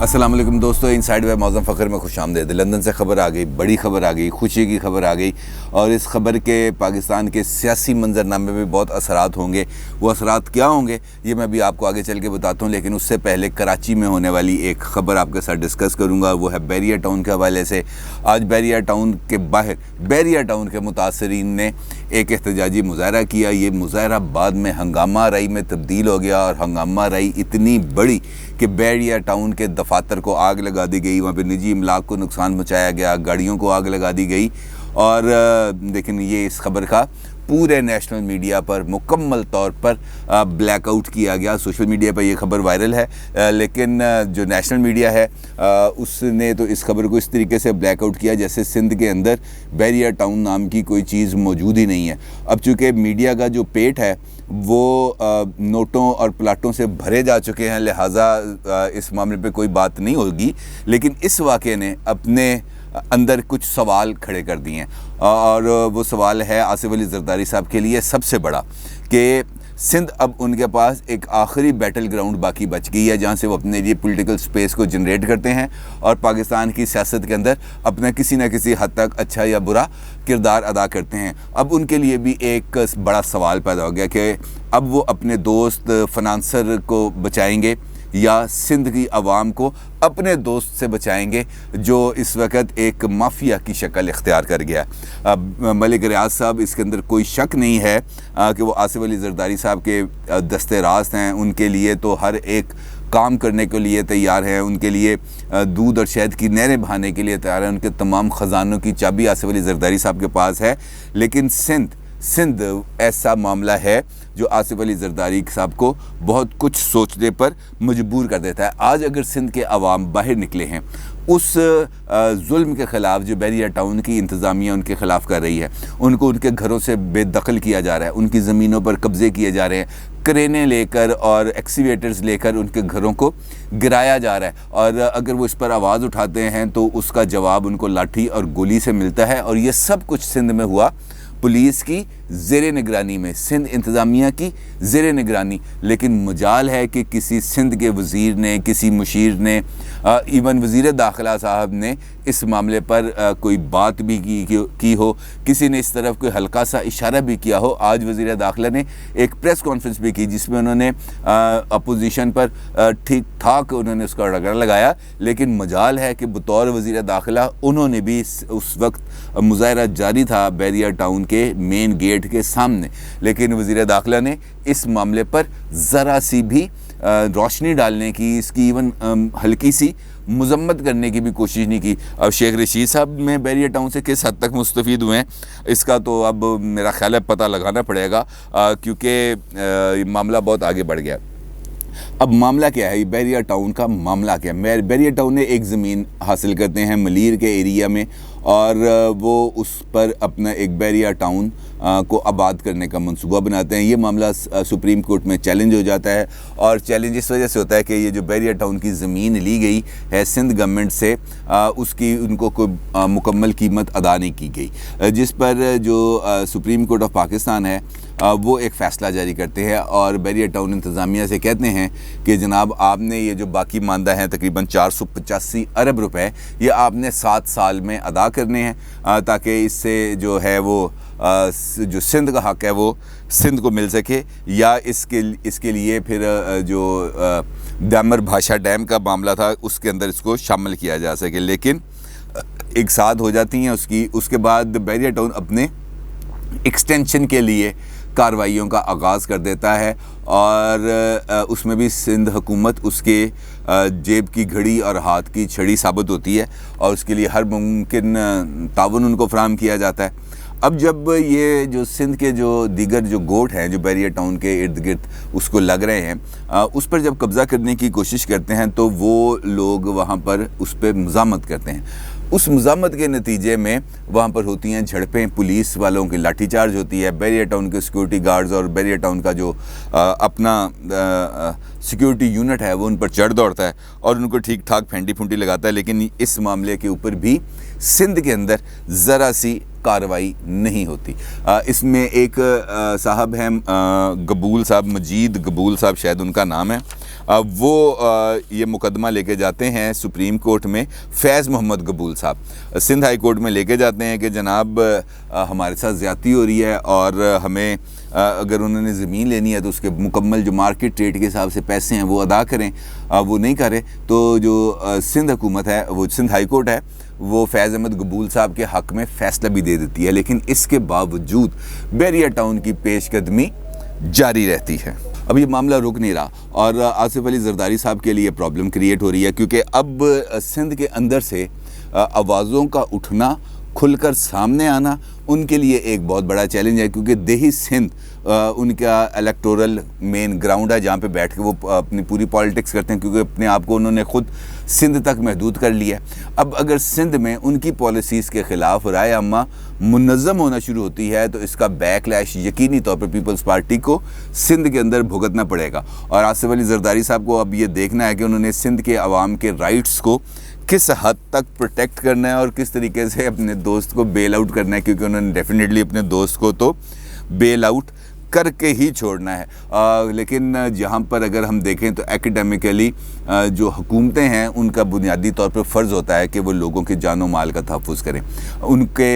अस्सलाम वालेकुम दोस्तों, इनसाइड बाय मौज़म फ़खर में खुश आमदीद। लंदन से ख़बर आ गई, बड़ी ख़बर आ गई, खुशी की ख़बर आ गई और इस ख़बर के पाकिस्तान के सियासी मंजरनामे में बहुत असरात होंगे। वो असरात क्या होंगे ये मैं भी आपको आगे चल के बताता हूँ, लेकिन उससे पहले कराची में होने वाली एक ख़बर आपके साथ डिस्कस करूँगा। वो है बैरियर टाउन के हवाले से। आज बैरियर टाउन के बाहर बैरियर टाउन के मुतासरीन ने एक एहतजाजी मुज़ाहरा किया। ये मुज़ाहरा बाद में हंगामा राई में तब्दील हो गया और हंगामा राई इतनी बड़ी कि बैरियर टाउन के दफातर को आग लगा दी गई, वहाँ पे निजी इमलाक को नुकसान पहुँचाया गया, गाड़ियों को आग लगा दी गई। और लेकिन ये इस खबर का पूरे नेशनल मीडिया पर मुकम्मल तौर पर ब्लैकआउट किया गया। सोशल मीडिया पर ये खबर वायरल है, लेकिन जो नेशनल मीडिया है उसने तो इस खबर को इस तरीके से ब्लैकआउट किया जैसे सिंध के अंदर बैरियर टाउन नाम की कोई चीज़ मौजूद ही नहीं है। अब चूँकि मीडिया का जो पेट है वो नोटों और प्लाटों से भरे जा चुके हैं, लिहाजा इस मामले पे कोई बात नहीं होगी। लेकिन इस वाक़े ने अपने अंदर कुछ सवाल खड़े कर दिए हैं और वो सवाल है आसिफ अली जरदारी साहब के लिए सबसे बड़ा कि सिंध अब उनके पास एक आखिरी बैटल ग्राउंड बाकी बच गई है जहाँ से वो अपने लिए पॉलिटिकल स्पेस को जनरेट करते हैं और पाकिस्तान की सियासत के अंदर अपना किसी न किसी हद तक अच्छा या बुरा किरदार अदा करते हैं। अब उनके लिए भी एक बड़ा सवाल पैदा हो गया कि अब वो अपने दोस्त फनांसर को बचाएंगे या सिंध की आवाम को अपने दोस्त से बचाएंगे जो इस वक्त एक माफिया की शक्ल इख्तियार कर गया। अब मलिक रियाज साहब, इसके अंदर कोई शक नहीं है कि वो आसिफ अली जरदारी साहब के दस्ते रास्त हैं। उनके लिए तो हर एक काम करने के लिए तैयार हैं, उनके लिए दूध और शहद की नहरें बहाने के लिए तैयार हैं। उनके तमाम ख़जानों की चाबी आसिफ अली जरदारी साहब के पास है। लेकिन सिंध ऐसा मामला है जो आसिफ अली जरदारी साहब को बहुत कुछ सोचने पर मजबूर कर देता है। आज अगर सिंध के अवाम बाहर निकले हैं उस जुल्म के ख़िलाफ़ जो बैरियर टाउन की इंतज़ामिया उनके ख़िलाफ़ कर रही है, उनको उनके घरों से बेदखल किया जा रहा है, उनकी ज़मीनों पर कब्ज़े किए जा रहे हैं, क्रेनें लेकर और एक्सीवेटर्स लेकर उनके घरों को गिराया जा रहा है और अगर वो इस पर आवाज़ उठाते हैं तो उसका जवाब उनको लाठी और गोली से मिलता है। और ये सब कुछ सिंध में हुआ पुलिस की ज़ेरे निगरानी में, सिंध इंतज़ामिया की ज़ेरे निगरानी। लेकिन मजाल है कि किसी सिंध के वज़ीर ने, किसी मुशीर ने, इवन वज़ीर दाखिला साहब ने इस मामले पर कोई बात भी की हो, किसी ने इस तरफ कोई हल्का सा इशारा भी किया हो। आज वज़ीर दाखिला ने एक प्रेस कॉन्फ्रेंस भी की जिसमें उन्होंने अपोजिशन पर ठीक ठाक उन्होंने उसका रगड़ा लगाया। लेकिन मजाल है कि बतौर वज़ीर दाखिला उन्होंने भी उस वक्त मुज़ाहरा जारी था बैरियर टाउन के मेन गेट के सामने, लेकिन वज़ीर दाखिला ने इस मामले पर ज़रा सी भी रोशनी डालने की, इसकी इवन हल्की सी मजम्मत करने की भी कोशिश नहीं की। अब शेख रशीद साहब में बैरियर टाउन से किस हद तक मुस्तफ़ीद हुए हैं इसका तो अब मेरा ख्याल है पता लगाना पड़ेगा, क्योंकि मामला बहुत आगे बढ़ गया। अब मामला क्या है, बैरियर टाउन का मामला क्या है? बैरियर टाउन ने एक ज़मीन हासिल करते हैं मलीर के एरिया में और वो उस पर अपना एक बैरियर टाउन को आबाद करने का मंसूबा बनाते हैं। ये मामला सुप्रीम कोर्ट में चैलेंज हो जाता है और चैलेंज इस वजह से होता है कि ये जो बैरियर टाउन की ज़मीन ली गई है सिंध गवर्नमेंट से, उसकी उनको कोई मुकम्मल कीमत अदा नहीं की गई, जिस पर जो सुप्रीम कोर्ट ऑफ पाकिस्तान है वो एक फ़ैसला जारी करते हैं और बैरियर टाउन इंतज़ामिया से कहते हैं कि जनाब आपने ये जो बाकी मानदा हैं तकरीबन 485 अरब रुपए ये आपने 7 साल में अदा करने हैं ताकि इससे जो है वो जो सिंध का हक़ है वो सिंध को मिल सके, या इसके लिए फिर जो दामर भाषा डैम का मामला था उसके अंदर इसको शामिल किया जा सके। लेकिन एक साथ हो जाती हैं उसके बाद बैरियर टाउन अपने एक्सटेंशन के लिए कार्रवाइयों का आगाज़ कर देता है और उसमें भी सिंध हुकूमत उसके जेब की घड़ी और हाथ की छड़ी साबित होती है और उसके लिए हर मुमकिन ताउन उनको फराहम किया जाता है। अब जब ये जो सिंध के जो दीगर जो गोट हैं जो बैरियर टाउन के इर्द गिर्द उसको लग रहे हैं, उस पर जब कब्ज़ा करने की कोशिश करते हैं तो वो लोग वहाँ पर उस पर मज़ामत करते हैं। उस मज़ामत के नतीजे में वहाँ पर होती हैं झड़पें, पुलिस वालों की लाठीचार्ज होती है, बैरियर टाउन के सिक्योरिटी गार्ड्स और बैरियर टाउन का जो अपना सिक्योरिटी यूनिट है वो उन पर चढ़ दौड़ता है और उनको ठीक ठाक फेंटी फुंटी लगाता है। लेकिन इस मामले के ऊपर भी सिंध के अंदर ज़रा सी कार्रवाई नहीं होती। इसमें एक साहब हैं गबूल साहब, मजीद गबूल साहब शायद उनका नाम है, वो ये मुकदमा लेके जाते हैं सुप्रीम कोर्ट में। फैज़ मोहम्मद गबूल साहब सिंध हाई कोर्ट में लेके जाते हैं कि जनाब हमारे साथ ज़्यादती हो रही है और हमें अगर उन्होंने ज़मीन लेनी है तो उसके मुकम्मल जो मार्केट रेट के हिसाब से पैसे हैं वो अदा करें, वो नहीं करे तो जो सिंध हुकूमत है, वो सिंध हाई कोर्ट है, वो फैज़ अहमद गबूल साहब के हक़ में फ़ैसला भी दे देती है। लेकिन इसके बावजूद बैरिया टाउन की पेशकदमी जारी रहती है। अब ये मामला रुक नहीं रहा और आसिफ अली जरदारी साहब के लिए प्रॉब्लम क्रिएट हो रही है, क्योंकि अब सिंध के अंदर से आवाज़ों का उठना, खुलकर सामने आना उनके लिए एक बहुत बड़ा चैलेंज है, क्योंकि देही सिंध उनका इलेक्टोरल मेन ग्राउंड है जहाँ पे बैठ के वो अपनी पूरी पॉलिटिक्स करते हैं, क्योंकि अपने आप को उन्होंने ख़ुद सिंध तक महदूद कर लिया है। अब अगर सिंध में उनकी पॉलिसीज़ के ख़िलाफ़ राय अम्मा मुनज़्ज़म होना शुरू होती है तो इसका बैकलैश यकीनी तौर पर पीपल्स पार्टी को सिंध के अंदर भुगतना पड़ेगा। और आसिफ अली जरदारी साहब को अब ये देखना है कि उन्होंने सिंध के अवाम के राइट्स को किस हद तक प्रोटेक्ट करना है और किस तरीके से अपने दोस्त को बेल आउट करना है, क्योंकि उन्होंने डेफिनेटली अपने दोस्त को तो बेल आउट करके ही छोड़ना है। लेकिन जहाँ पर अगर हम देखें तो एकेडमिकली जो हुकूमतें हैं उनका बुनियादी तौर पर फ़र्ज़ होता है कि वो लोगों के जान व माल का तहफ़्फ़ुज़ करें, उनके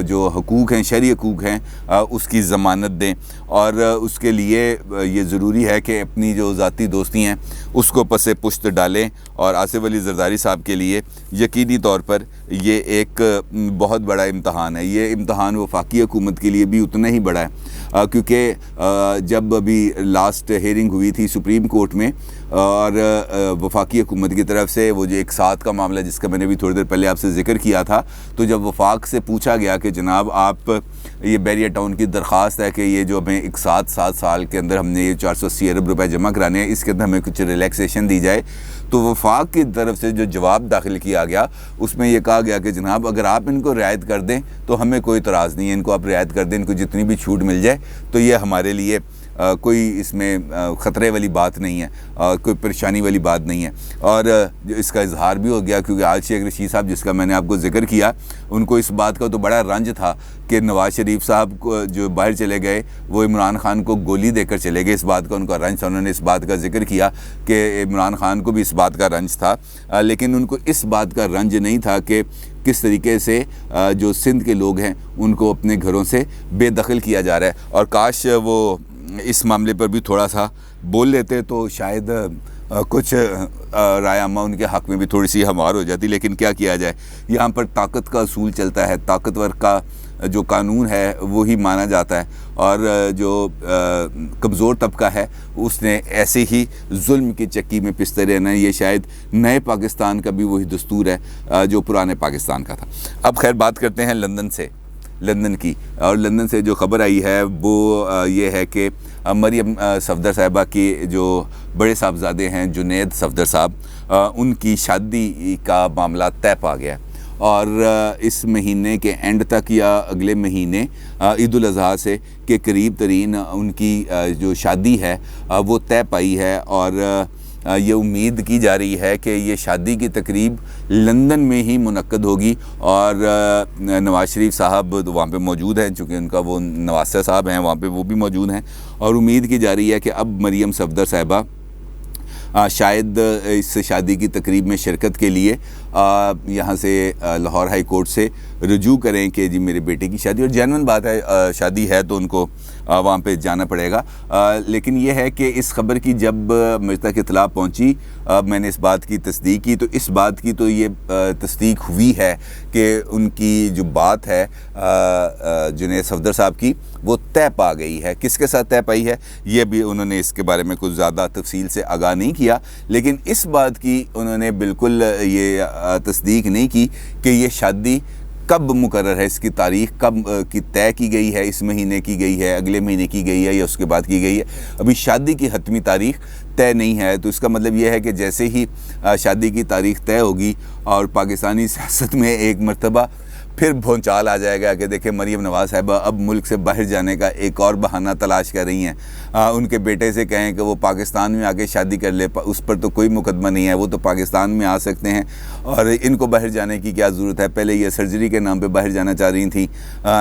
जो हकूक़ हैं, शरई हकूक़ हैं, उसकी ज़मानत दें। और उसके लिए ये ज़रूरी है कि अपनी जो ज़ाती दोस्ती हैं उसको पसे पुश्त डालें। और आसिफ अली जरदारी साहब के लिए यकीनी तौर पर ये एक बहुत बड़ा इम्तहान है। ये इम्तहान वफाकी हुकूमत के लिए भी उतना ही बड़ा है, क्योंकि जब अभी लास्ट हेयरिंग हुई थी सुप्रीम कोर्ट में और वफाकी हुकूमत की तरफ से वो जो एक साथ का मामला जिसका मैंने भी थोड़ी देर पहले आपसे ज़िक्र किया था, तो जब वफाक से पूछा गया कि जनाब आप ये बैरिया टाउन की दरख्वास्त है कि ये जो हमें एक 7 साल के अंदर हमने ये 480 अरब रुपए जमा कराने हैं, इसके अंदर हमें कुछ रिलैक्सेशन दी जाए, तो वफाक की तरफ से जो जवाब दाखिल किया गया उसमें ये कहा गया कि जनाब अगर आप इनको रियायत कर दें तो हमें कोई इतराज़ नहीं है, इनको आप रियायत कर दें, इनको जितनी भी छूट मिल जाए तो ये हमारे लिए कोई इसमें ख़तरे वाली बात नहीं है, कोई परेशानी वाली बात नहीं है। और इसका इजहार भी हो गया, क्योंकि आज शेख रशीद साहब जिसका मैंने आपको ज़िक्र किया, उनको इस बात का तो बड़ा रंज था कि नवाज़ शरीफ साहब को जो बाहर चले गए वो इमरान खान को गोली देकर चले गए, इस बात का उनका रंज था। उन्होंने इस बात का ज़िक्र किया कि इमरान खान को भी इस बात का रंज था, लेकिन उनको इस बात का रंज नहीं था कि किस तरीके से जो सिंध के लोग हैं उनको अपने घरों से बेदखल किया जा रहा है। और काश वो इस मामले पर भी थोड़ा सा बोल लेते तो शायद कुछ राय अम्मा उनके हक़ में भी थोड़ी सी हमार हो जाती। लेकिन क्या किया जाए, यहाँ पर ताकत का असूल चलता है, ताकतवर का जो कानून है वो ही माना जाता है, और जो कमज़ोर तबका है उसने ऐसे ही जुल्म की चक्की में पिसते रहना है। ये शायद नए पाकिस्तान का भी वही दस्तूर है जो पुराने पाकिस्तान का था। अब खैर बात करते हैं लंदन की, और लंदन से जो ख़बर आई है वो ये है कि मरियम सफदर साहिबा की जो बड़े साहबजादे हैं जुनैद सफदर साहब, उनकी शादी का मामला तय पा गया और इस महीने के एंड तक या अगले महीने ईद उल अज़हा से के करीब तरीन उनकी जो शादी है वो तय पाई है। और ये उम्मीद की जा रही है कि ये शादी की तकरीब लंदन में ही मुनक्कद होगी और नवाज़ शरीफ साहब वहाँ पे मौजूद हैं, चूँकि उनका वो नवाज़ साहब हैं वहाँ पे, वो भी मौजूद हैं। और उम्मीद की जा रही है कि अब मरियम सफदर साहिबा शायद इस शादी की तकरीब में शिरकत के लिए यहाँ से लाहौर हाई कोर्ट से रुजू करें कि जी मेरे बेटे की शादी, और जेन्युइन बात है शादी है तो उनको वहाँ पे जाना पड़ेगा। लेकिन यह है कि इस खबर की जब मुझ तक इत्तला पहुँची, मैंने इस बात की तस्दीक की, तो इस बात की तो ये तस्दीक हुई है कि उनकी जो बात है जुनैद सफदर साहब की वो तय पा गई है। किसके साथ तय पाई है ये भी उन्होंने इसके बारे में कुछ ज़्यादा तफसील से आगाह नहीं किया, लेकिन इस बात की उन्होंने बिल्कुल ये तस्दीक नहीं की कि ये शादी कब मुकर्रर है, इसकी तारीख़ कब की तय की गई है, इस महीने की गई है, अगले महीने की गई है या उसके बाद की गई है। अभी शादी की हतमी तारीख़ तय नहीं है, तो इसका मतलब यह है कि जैसे ही शादी की तारीख़ तय होगी और पाकिस्तानी सियासत में एक मरतबा پھر بھونچال آ جائے گا کہ دیکھیں مریم نواز صاحبہ اب ملک سے باہر جانے کا ایک اور بہانہ تلاش کر رہی ہیں. ان کے بیٹے سے کہیں کہ وہ پاکستان میں آ کے شادی کر لے, اس پر تو کوئی مقدمہ نہیں ہے, وہ تو پاکستان میں آ سکتے ہیں, اور ان کو باہر جانے کی کیا ضرورت ہے. پہلے یہ سرجری کے نام پہ باہر جانا چاہ رہی تھیں,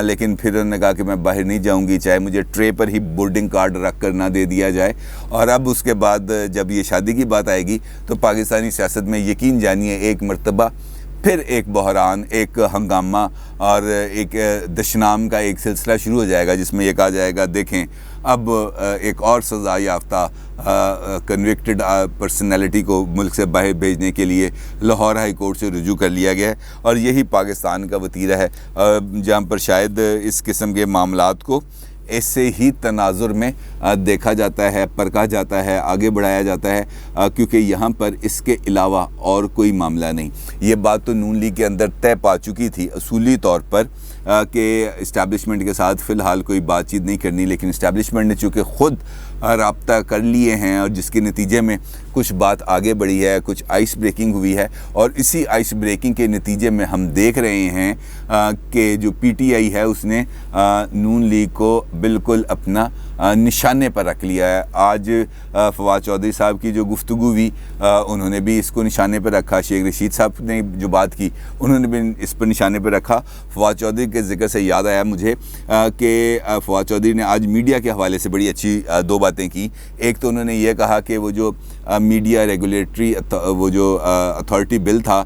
لیکن پھر انہوں نے کہا کہ میں باہر نہیں جاؤں گی چاہے مجھے ٹرے پر ہی بورڈنگ کارڈ رکھ کر نہ دے دیا جائے. اور اب اس کے بعد جب یہ شادی کی بات آئے گی تو پاکستانی سیاست میں یقین جانیے ایک مرتبہ پھر ایک بحران, ایک ہنگامہ اور ایک دشنام کا ایک سلسلہ شروع ہو جائے گا, جس میں یہ کہا جائے گا دیکھیں اب ایک اور سزا یافتہ کنوکٹڈ پرسنالٹی کو ملک سے باہر بھیجنے کے لیے لاہور ہائی کورٹ سے رجوع کر لیا گیا ہے. اور یہی پاکستان کا وتیرہ ہے جہاں پر شاید اس قسم کے معاملات کو ایسے ہی تناظر میں دیکھا جاتا ہے, پرکھا جاتا ہے, آگے بڑھایا جاتا ہے, کیونکہ یہاں پر اس کے علاوہ اور کوئی معاملہ نہیں. یہ بات تو نون لیگ کے اندر طے پا چکی تھی اصولی طور پر کہ اسٹیبلشمنٹ کے ساتھ فی الحال کوئی بات چیت نہیں کرنی, لیکن اسٹیبلشمنٹ نے چونکہ خود رابطہ کر لیے ہیں اور جس کے نتیجے میں کچھ بات آگے بڑھی ہے, کچھ آئس بریکنگ ہوئی ہے, اور اسی آئس بریکنگ کے نتیجے میں ہم دیکھ رہے ہیں کہ جو پی ٹی آئی ہے اس نے نون لیگ کو بالکل اپنا نشانے پر رکھ لیا ہے. آج فواد چودھری صاحب کی جو گفتگو ہوئی انہوں نے بھی اس کو نشانے پر رکھا, شیخ رشید صاحب نے جو بات کی انہوں نے بھی اس پر نشانے پر رکھا. فواد چودھری کے ذکر سے یاد آیا مجھے کہ فواد چودھری نے آج میڈیا کے حوالے سے بڑی اچھی دو باتیں کی. ایک تو انہوں نے یہ کہا کہ وہ جو میڈیا ریگولیٹری وہ جو اتھارٹی بل تھا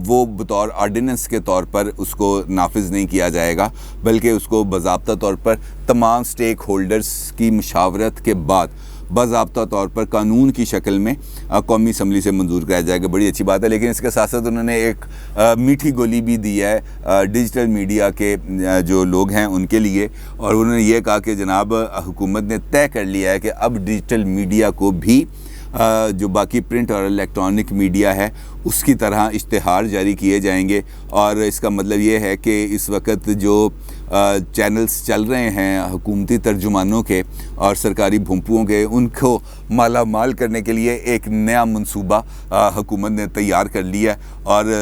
وہ بطور آرڈیننس کے طور پر اس کو نافذ نہیں کیا جائے گا, بلکہ اس کو باضابطہ طور پر تمام سٹیک ہولڈرز کی مشاورت کے بعد باضابطہ طور پر قانون کی شکل میں قومی اسمبلی سے منظور کرایا جائے گا. بڑی اچھی بات ہے. لیکن اس کے ساتھ ساتھ انہوں نے ایک میٹھی گولی بھی دی ہے ڈیجیٹل میڈیا کے جو لوگ ہیں ان کے لیے, اور انہوں نے یہ کہا کہ جناب حکومت نے طے کر لیا ہے کہ اب ڈیجیٹل میڈیا کو بھی جو باقی پرنٹ اور الیکٹرانک میڈیا ہے اس کی طرح اشتہار جاری کیے جائیں گے. اور اس کا مطلب یہ ہے کہ اس وقت جو چینلز چل رہے ہیں حکومتی ترجمانوں کے اور سرکاری بھونپوؤں کے, ان کو مالا مال کرنے کے لیے ایک نیا منصوبہ حکومت نے تیار کر لیا, اور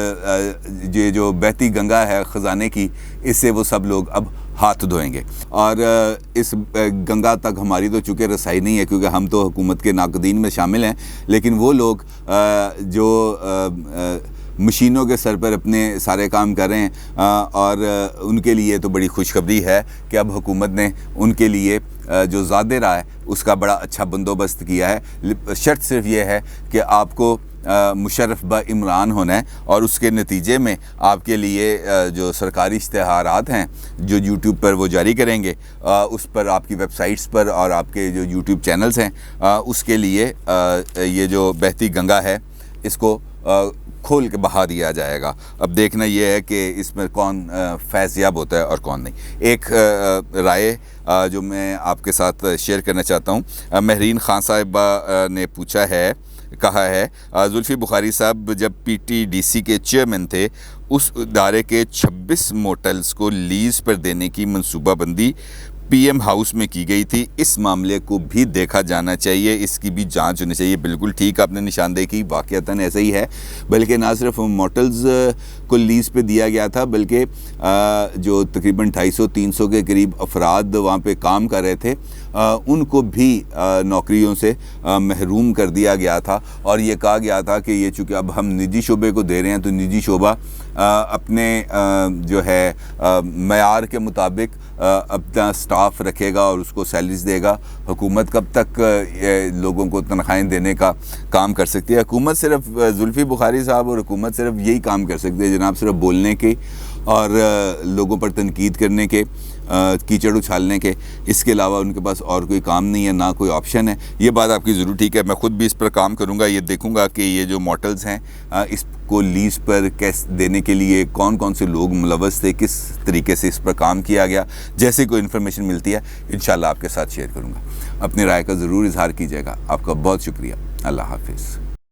یہ جو بہتی گنگا ہے خزانے کی, اس سے وہ سب لوگ اب ہاتھ دھوئیں گے. اور اس گنگا تک ہماری تو چونکہ رسائی نہیں ہے کیونکہ ہم تو حکومت کے ناقدین میں شامل ہیں, لیکن وہ لوگ جو مشینوں کے سر پر اپنے سارے کام کر رہے ہیں, اور ان کے لیے تو بڑی خوشخبری ہے کہ اب حکومت نے ان کے لیے جو زیادہ راہ ہے اس کا بڑا اچھا بندوبست کیا ہے. شرط صرف یہ ہے کہ آپ کو مشرف با عمران ہونا ہے, اور اس کے نتیجے میں آپ کے لیے جو سرکاری اشتہارات ہیں جو یوٹیوب پر وہ جاری کریں گے, اس پر آپ کی ویب سائٹس پر اور آپ کے جو یوٹیوب چینلز ہیں اس کے لیے یہ جو بہتی گنگا ہے اس کو کھول کے بہا دیا جائے گا. اب دیکھنا یہ ہے کہ اس میں کون فیض یاب ہوتا ہے اور کون نہیں. ایک رائے جو میں آپ کے ساتھ شیئر کرنا چاہتا ہوں, مہرین خان صاحبہ نے پوچھا ہے, کہا ہے زلفی بخاری صاحب جب پی ٹی ڈی سی کے چیئرمین تھے اس ادارے کے 26 موٹلز کو لیز پر دینے کی منصوبہ بندی پی ایم ہاؤس میں کی گئی تھی, اس معاملے کو بھی دیکھا جانا چاہیے, اس کی بھی جانچ ہونی چاہیے. بالکل ٹھیک آپ نے نشاندہی کی, واقعتاً ایسا ہی ہے. بلکہ نہ صرف موٹلز کو لیز پہ دیا گیا تھا بلکہ جو تقریباً 250-300 کے قریب افراد وہاں پہ کام کر رہے تھے ان کو بھی نوکریوں سے محروم کر دیا گیا تھا, اور یہ کہا گیا تھا کہ یہ چونکہ اب ہم نجی شعبے کو دے رہے ہیں تو نجی شعبہ اپنے جو ہے معیار کے مطابق اپنا سٹاف رکھے گا اور اس کو سیلریز دے گا. حکومت کب تک لوگوں کو تنخواہیں دینے کا کام کر سکتی ہے؟ حکومت صرف زلفی بخاری صاحب اور حکومت صرف یہی کام کر سکتی ہے جناب, صرف بولنے کے اور لوگوں پر تنقید کرنے کے, کیچڑ اچھالنے کے. اس کے علاوہ ان کے پاس اور کوئی کام نہیں ہے, نہ کوئی آپشن ہے. یہ بات آپ کی ضرور ٹھیک ہے. میں خود بھی اس پر کام کروں گا, یہ دیکھوں گا کہ یہ جو موٹلز ہیں اس کو لیز پر کیسے دینے کے لیے کون کون سے لوگ ملوث تھے, کس طریقے سے اس پر کام کیا گیا. جیسے کوئی انفارمیشن ملتی ہے انشاءاللہ آپ کے ساتھ شیئر کروں گا. اپنی رائے کا ضرور اظہار کیجیے گا. آپ کا بہت شکریہ. اللہ حافظ.